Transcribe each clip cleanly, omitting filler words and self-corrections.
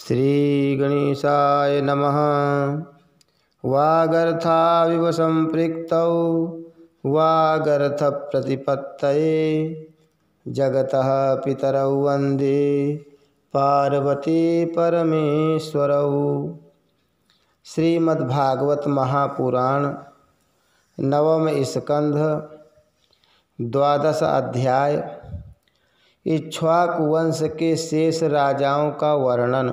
श्री गणेशाय नमः। वागर्थाविव संपृक्तौ वागर्थप्रतिपत्तये जगतः पितरौ वन्दे पार्वती परमेश्वरौ। श्रीमद्भागवत महापुराण नवम स्कंध 12 अध्याय इक्ष्वाकु वंश के शेष राजाओं का वर्णन।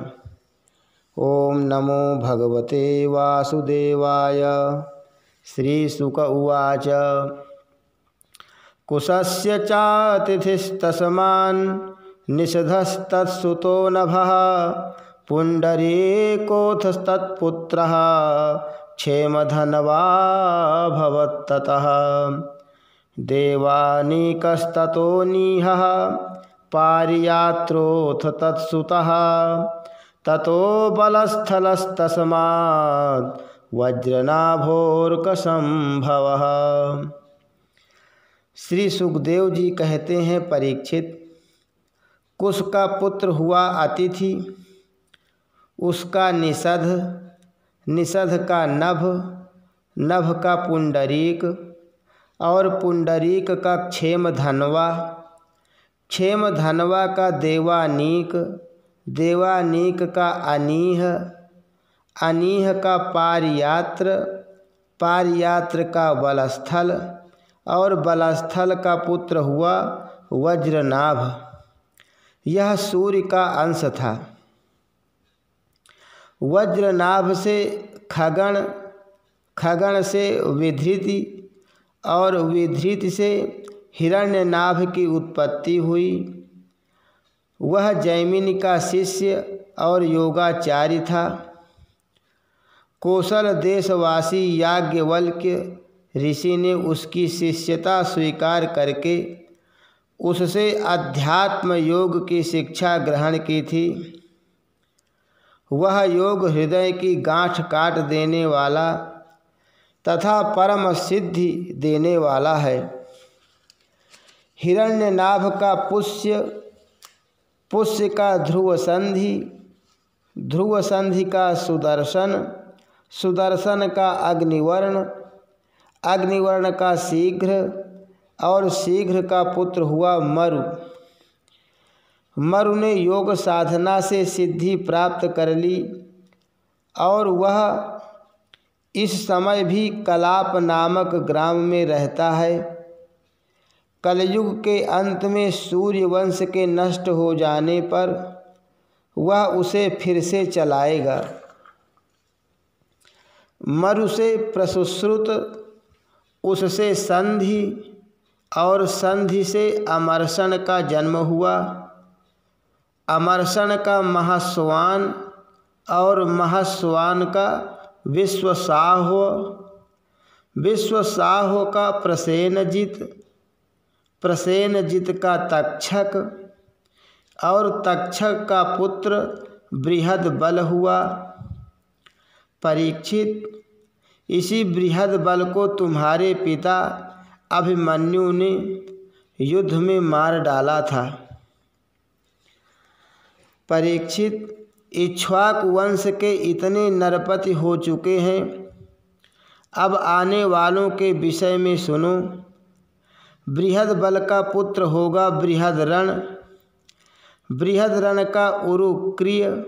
ओम नमो भगवते वासुदेवाय। श्रीशुक उवाच। कुशस्य चातिथिस्तस्मान् निषधस्तत्सुतो नभः पुण्डरीकोऽथस्तत्पुत्रः क्षेमधनवाभवत्ततः। देवानीकस्ततो नीहः पारियात्रोऽथ तत्सुतः ततो बलस्थलस्तस्माद् वज्रनाभोर्कसंभवः। श्री सुखदेव जी कहते हैं, परीक्षित, कुश का पुत्र हुआ अतिथि, उसका निषध, निषध का नभ, नभ का पुंडरीक और पुंडरीक का क्षेमधनवा, क्षेमधनवा का देवानीक, देवानीक का अनीह, अनीह का पारियात्र, पारियात्र का बलस्थल और बलस्थल का पुत्र हुआ वज्रनाभ। यह सूर्य का अंश था। वज्रनाभ से खगण, खगण से विधृति और विधृति से हिरण्यनाभ की उत्पत्ति हुई। वह जैमिनी का शिष्य और योगाचार्य था। कौशल देशवासी याज्ञवल्क्य ऋषि ने उसकी शिष्यता स्वीकार करके उससे अध्यात्म योग की शिक्षा ग्रहण की थी। वह योग हृदय की गांठ काट देने वाला तथा परम सिद्धि देने वाला है। हिरण्यनाभ का पुष्य, पुष्य का ध्रुव संधि, ध्रुव संधि का सुदर्शन, सुदर्शन का अग्निवर्ण, अग्निवर्ण का शीघ्र और शीघ्र का पुत्र हुआ मरु। मरु ने योग साधना से सिद्धि प्राप्त कर ली और वह इस समय भी कलाप नामक ग्राम में रहता है। कलयुग के अंत में सूर्य वंश के नष्ट हो जाने पर वह उसे फिर से चलाएगा। मरु से प्रसुश्रुत, उससे संधि और संधि से अमरषण का जन्म हुआ। अमरषण का महास्वान और महास्वान का विश्वसाहो, विश्वसाहो का प्रसेनजित, प्रसेनजित का तक्षक और तक्षक का पुत्र बृहद बल हुआ। परीक्षित, इसी बृहद बल को तुम्हारे पिता अभिमन्यु ने युद्ध में मार डाला था। परीक्षित, इक्ष्वाकु वंश के इतने नरपति हो चुके हैं, अब आने वालों के विषय में सुनो। बृहद बल का पुत्र होगा बृहदरण, बृहदरण का उरुक्रिय,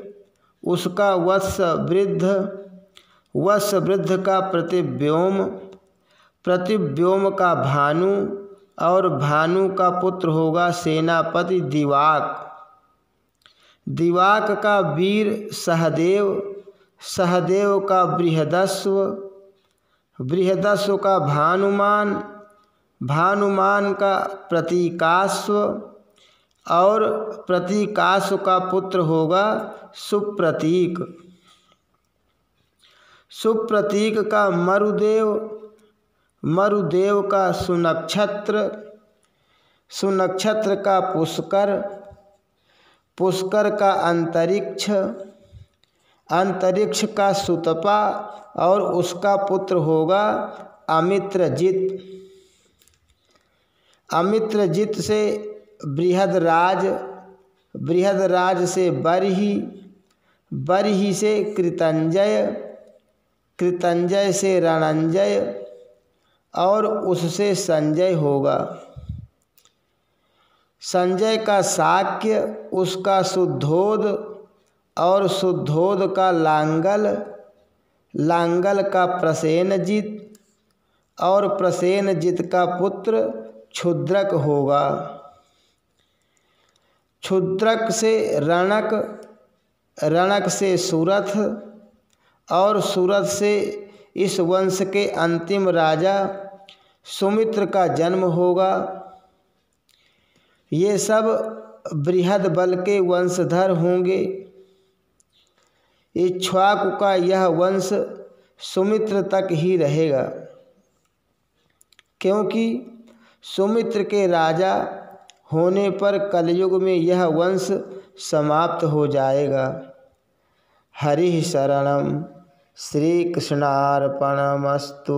उसका वत्स वृद्ध, वत्स वृद्ध का प्रतिव्योम, प्रतिव्योम का भानु और भानु का पुत्र होगा सेनापति दिवाक। दिवाक का वीर सहदेव, सहदेव का बृहदस्व, बृहदस्व का भानुमान, भानुमान का प्रतीकास्व और प्रतीकास्व का पुत्र होगा सुप्रतीक। सुप्रतीक का मरुदेव, मरुदेव का सुनक्षत्र, सुनक्षत्र का पुष्कर, पुष्कर का अंतरिक्ष, अंतरिक्ष का सुतपा और उसका पुत्र होगा अमित्रजित। अमित्रजित से बृहदराज, बृहदराज से बरही, बरही से कृतंजय, कृतंजय से रणंजय और उससे संजय होगा। संजय का शाक्य, उसका शुद्धोद और शुद्धोद का लांगल, लांगल का प्रसेनजित और प्रसेनजित का पुत्र क्षुद्रक होगा। क्षुद्रक से रणक, रणक से सुरथ और सुरथ से इस वंश के अंतिम राजा सुमित्र का जन्म होगा। ये सब बृहद बल के वंशधर होंगे। इक्ष्वाकु का यह वंश सुमित्र तक ही रहेगा, क्योंकि सुमित्र के राजा होने पर कलयुग में यह वंश समाप्त हो जाएगा। हरि शरणम। श्री कृष्णार्पणमस्तु।